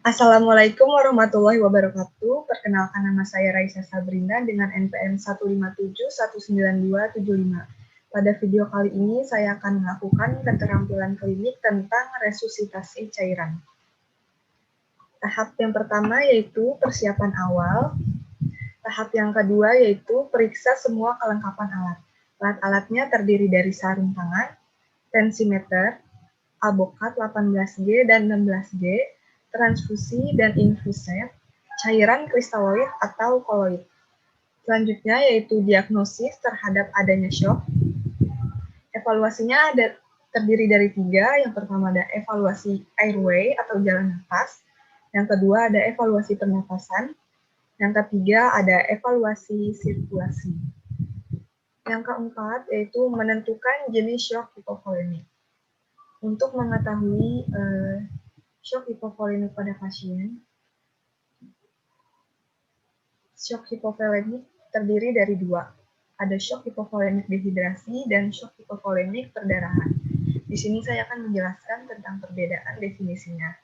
Assalamualaikum warahmatullahi wabarakatuh. Perkenalkan, nama saya Raisa Sabrina dengan NPM 157192275. Pada video kali ini saya akan melakukan keterampilan klinik tentang resusitasi cairan. Tahap yang pertama yaitu persiapan awal. Tahap yang kedua yaitu periksa semua kelengkapan alat. Alat-alatnya terdiri dari sarung tangan, tensimeter, albokat 18G dan 16G, transfusi dan infuset, cairan kristaloid atau koloid. Selanjutnya yaitu diagnosis terhadap adanya shock. Evaluasinya terdiri dari 3. Yang pertama ada evaluasi airway atau jalan nafas. Yang kedua ada evaluasi pernapasan. Yang ketiga ada evaluasi sirkulasi. Yang keempat yaitu menentukan jenis shock hipovolemik. Untuk mengetahui shock hipovolemik pada pasien, shock hipovolemik terdiri dari 2. Ada shock hipovolemik dehidrasi dan shock hipovolemik perdarahan. Di sini saya akan menjelaskan tentang perbedaan definisinya.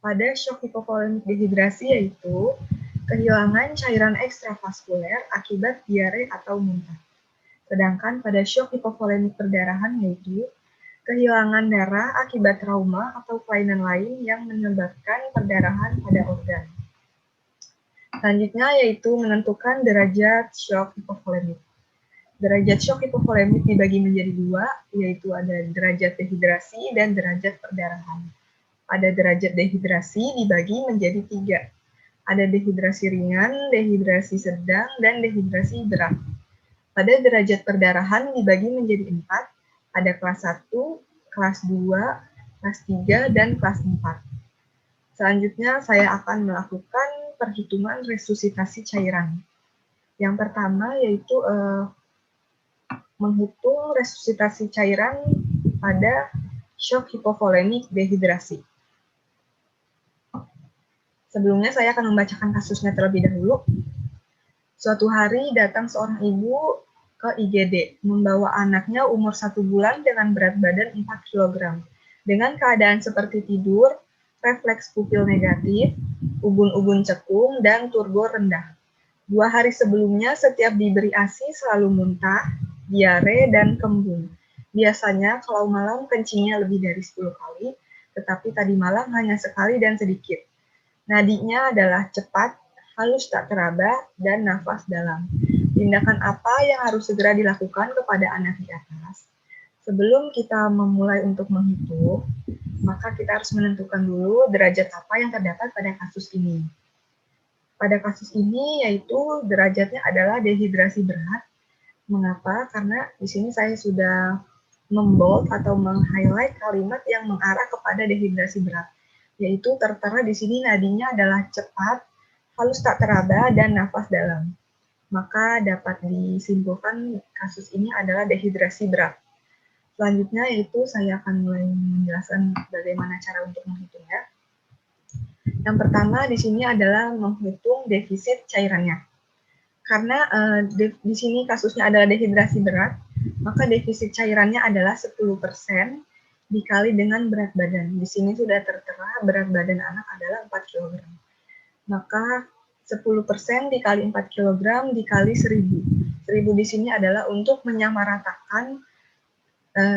Pada shock hipovolemik dehidrasi yaitu kehilangan cairan ekstravaskuler akibat diare atau muntah. Sedangkan pada shock hipovolemik perdarahan yaitu kehilangan darah akibat trauma atau kelainan lain yang menyebabkan perdarahan pada organ. Selanjutnya yaitu menentukan derajat shock hipovolemik. Derajat shock hipovolemik dibagi menjadi 2, yaitu ada derajat dehidrasi dan derajat perdarahan. Pada derajat dehidrasi dibagi menjadi 3. Ada dehidrasi ringan, dehidrasi sedang, dan dehidrasi berat. Pada derajat perdarahan dibagi menjadi 4. Ada kelas 1, kelas 2, kelas 3, dan kelas 4. Selanjutnya saya akan melakukan perhitungan resusitasi cairan. Yang pertama yaitu menghitung resusitasi cairan pada shock hipovolemik dehidrasi. Sebelumnya saya akan membacakan kasusnya terlebih dahulu. Suatu hari datang seorang ibu ke IGD membawa anaknya umur 1 bulan dengan berat badan 4 kg. Dengan keadaan seperti tidur, refleks pupil negatif, ubun-ubun cekung, dan turbo rendah. 2 hari sebelumnya setiap diberi ASI selalu muntah, diare, dan kembung. Biasanya kalau malam kencingnya lebih dari 10 kali, tetapi tadi malam hanya sekali dan sedikit. Nadinya adalah cepat, halus tak teraba, dan nafas dalam. Tindakan apa yang harus segera dilakukan kepada anak di atas? Sebelum kita memulai untuk menghitung, maka kita harus menentukan dulu derajat apa yang terdapat pada kasus ini. Pada kasus ini yaitu derajatnya adalah dehidrasi berat. Mengapa? Karena di sini saya sudah membold atau meng-highlight kalimat yang mengarah kepada dehidrasi berat, yaitu tertera di sini nadinya adalah cepat, halus tak teraba, dan nafas dalam. Maka dapat disimpulkan kasus ini adalah dehidrasi berat. Selanjutnya yaitu saya akan mulai menjelaskan bagaimana cara untuk menghitungnya. Yang pertama di sini adalah menghitung defisit cairannya. Karena di sini kasusnya adalah dehidrasi berat, maka defisit cairannya adalah 10% dikali dengan berat badan. Di sini sudah tertera berat badan anak adalah 4 kg. Maka 10% dikali 4 kg dikali 1000. 1000 di sini adalah untuk menyamaratakan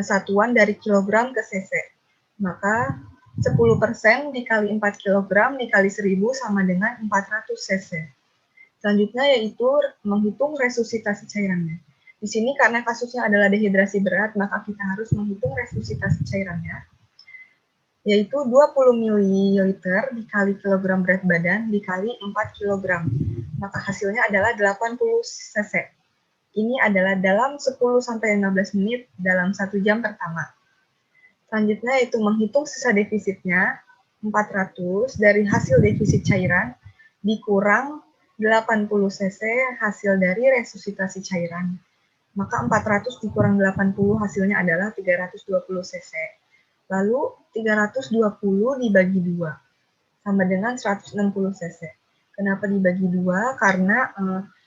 satuan dari kilogram ke cc. Maka 10% dikali 4 kg dikali 1000 sama dengan 400 cc. Selanjutnya yaitu menghitung resusitasi cairannya. Di sini karena kasusnya adalah dehidrasi berat, maka kita harus menghitung resusitasi cairannya, yaitu 20 ml dikali kilogram berat badan dikali 4 kg. Maka hasilnya adalah 80 cc. Ini adalah dalam 10-15 menit dalam 1 jam pertama. Selanjutnya yaitu menghitung sisa defisitnya, 400 dari hasil defisit cairan dikurang 80 cc hasil dari resusitasi cairan. Maka 400 dikurang 80 hasilnya adalah 320 cc. Lalu 320 dibagi 2 sama dengan 160 cc. Kenapa dibagi 2? Karena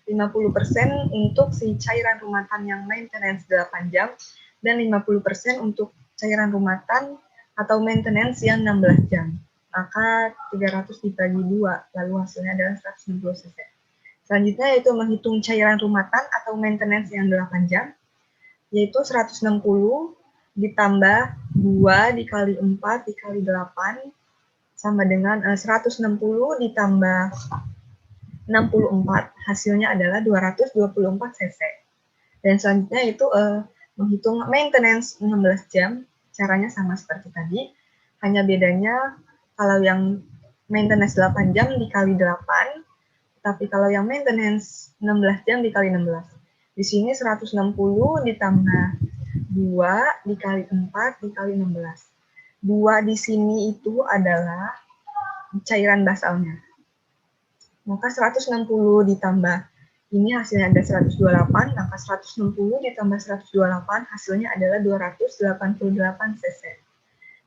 50% untuk si cairan rumatan yang maintenance 8 jam dan 50% untuk cairan rumatan atau maintenance yang 16 jam. maka 300 dibagi 2, lalu hasilnya adalah 160 cc. Selanjutnya yaitu menghitung cairan rumatan atau maintenance yang 8 jam, yaitu 160 ditambah 2 dikali 4 dikali 8 sama dengan 160 ditambah 64, hasilnya adalah 224 cc. Dan selanjutnya itu menghitung maintenance 16 jam, caranya sama seperti tadi, hanya bedanya kalau yang maintenance 8 jam dikali 8, tapi kalau yang maintenance 16 jam dikali 16. Di sini 160 ditambah 2 dikali 4 dikali 16. 2 di sini itu adalah cairan basalnya. Maka 160 ditambah ini hasilnya ada 128, maka 160 ditambah 128 hasilnya adalah 288 cc.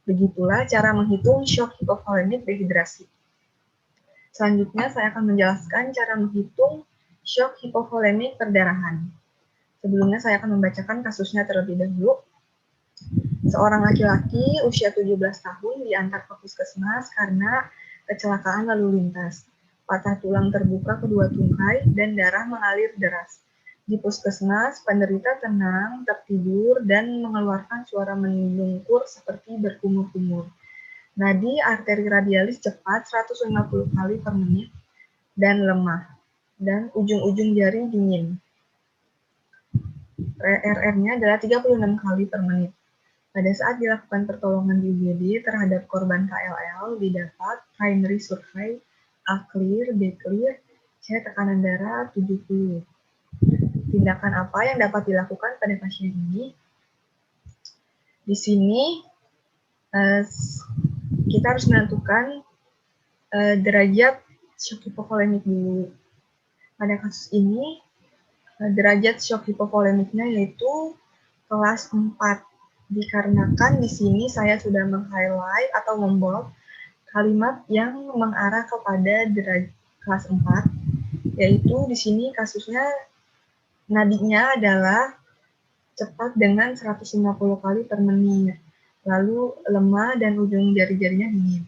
Begitulah cara menghitung shock hipovolemik dehidrasi. Selanjutnya saya akan menjelaskan cara menghitung shock hipovolemik perdarahan. Sebelumnya saya akan membacakan kasusnya terlebih dahulu. Seorang laki-laki usia 17 tahun diantar ke puskesmas karena kecelakaan lalu lintas. Patah tulang terbuka kedua tungkai dan darah mengalir deras. Di puskesmas, penderita tenang, tertidur, dan mengeluarkan suara mendungkur seperti berkumur-kumur. Nadi arteri radialis cepat 150 kali per menit dan lemah, dan ujung-ujung jari dingin. RR-nya adalah 36 kali per menit. Pada saat dilakukan pertolongan di UGD terhadap korban KLL, didapat primary survey A clear, B clear, C tekanan darah 70. Tindakan apa yang dapat dilakukan pada pasien ini? Di sini kita harus menentukan derajat shock hipovolemik dulu. Pada kasus ini, derajat shock hipovolemiknya yaitu kelas 4. Dikarenakan di sini saya sudah meng-highlight atau membold kalimat yang mengarah kepada derajat kelas 4, yaitu di sini kasusnya nadinya adalah cepat dengan 150 kali per menit, lalu lemah dan ujung jari-jarinya dingin.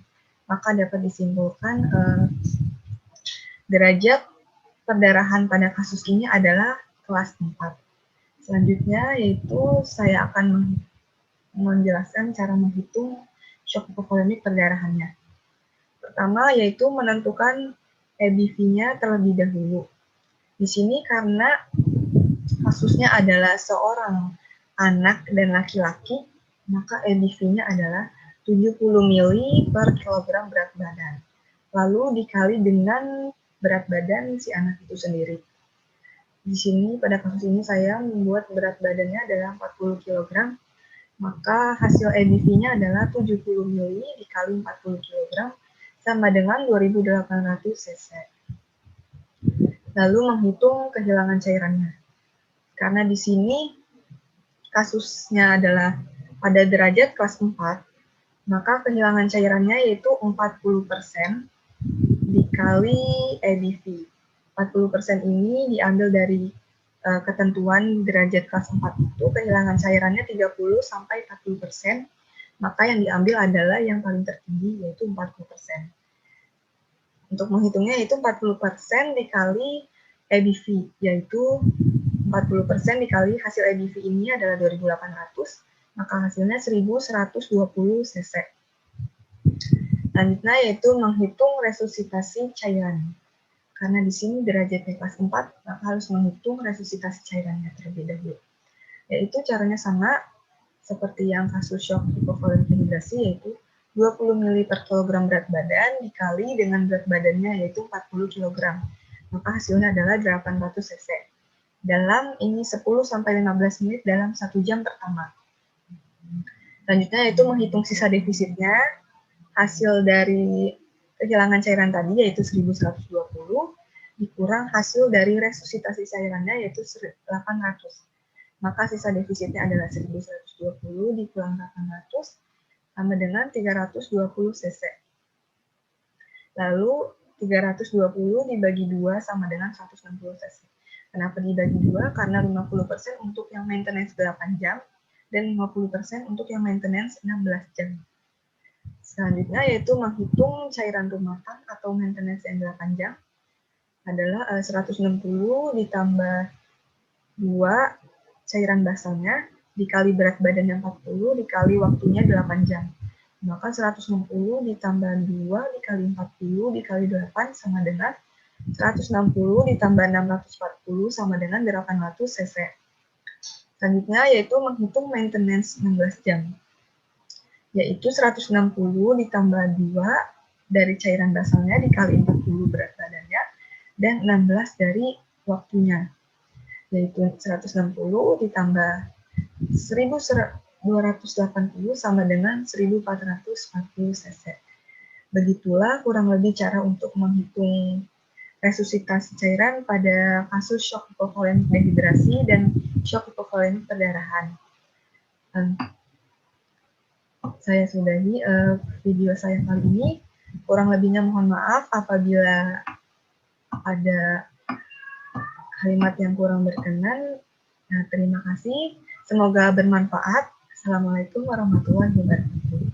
Maka dapat disimpulkan derajat perdarahan pada kasus ini adalah kelas 4. Selanjutnya yaitu saya akan menjelaskan cara menghitung shock hipovolemik perdarahannya. Pertama yaitu menentukan EBV-nya terlebih dahulu. Di sini karena kasusnya adalah seorang anak dan laki-laki, maka EBV-nya adalah 70 mili per kilogram berat badan. Lalu dikali dengan berat badan si anak itu sendiri. Di sini pada kasus ini saya membuat berat badannya adalah 40 kg, maka hasil EBV-nya adalah 70 mili dikali 40 kg sama dengan 2.800 cc. Lalu menghitung kehilangan cairannya. Karena di sini kasusnya adalah pada derajat kelas 4, maka kehilangan cairannya yaitu 40% dikali EBV. 40% ini diambil dari ketentuan derajat kelas 4 itu kehilangan cairannya 30-40%, maka yang diambil adalah yang paling tertinggi yaitu 40%. Untuk menghitungnya yaitu 40% dikali EBV, yaitu 40% dikali hasil EBV ini adalah 2.800, maka hasilnya 1.120 cc. Selanjutnya yaitu menghitung resusitasi cairan. Karena di sini derajatnya kelas 4, maka harus menghitung resusitasi cairannya terlebih dahulu. Yaitu caranya sama seperti yang kasus shock hipovolemik dehidrasi, yaitu 20 ml per kilogram berat badan dikali dengan berat badannya yaitu 40 kg. Maka hasilnya adalah 800 cc. Dalam ini 10-15 menit dalam 1 jam pertama. Selanjutnya yaitu menghitung sisa defisitnya. Hasil dari kehilangan cairan tadi yaitu 1120 dikurang hasil dari resusitasi cairannya yaitu 800. Maka sisa defisitnya adalah 1120 dikurang 800 sama dengan 320 cc. Lalu 320 dibagi 2 sama dengan 160 cc. Kenapa dibagi 2? Karena 50% untuk yang maintenance 8 jam dan 50% untuk yang maintenance 16 jam. Selanjutnya yaitu menghitung cairan rumatan atau maintenance yang 8 jam adalah 160 ditambah 2 cairan basalnya dikali berat badannya 40 dikali waktunya 8 jam. Maka 160 ditambah 2 dikali 40 dikali 8 sama dengan 160 ditambah 640 sama dengan 800 cc. Selanjutnya yaitu menghitung maintenance 16 jam. Yaitu 160 ditambah 2 dari cairan basalnya dikali 40 berat badannya dan 16 dari waktunya. Yaitu 160 ditambah 1280 sama dengan 1440 cc. Begitulah kurang lebih cara untuk menghitung resusitasi cairan pada kasus shock hipovolemik dehidrasi dan shock hipovolemik perdarahan. Saya sudahi video saya kali ini. Kurang lebihnya mohon maaf apabila ada kalimat yang kurang berkenan. Nah, terima kasih. Semoga bermanfaat. Assalamualaikum warahmatullahi wabarakatuh.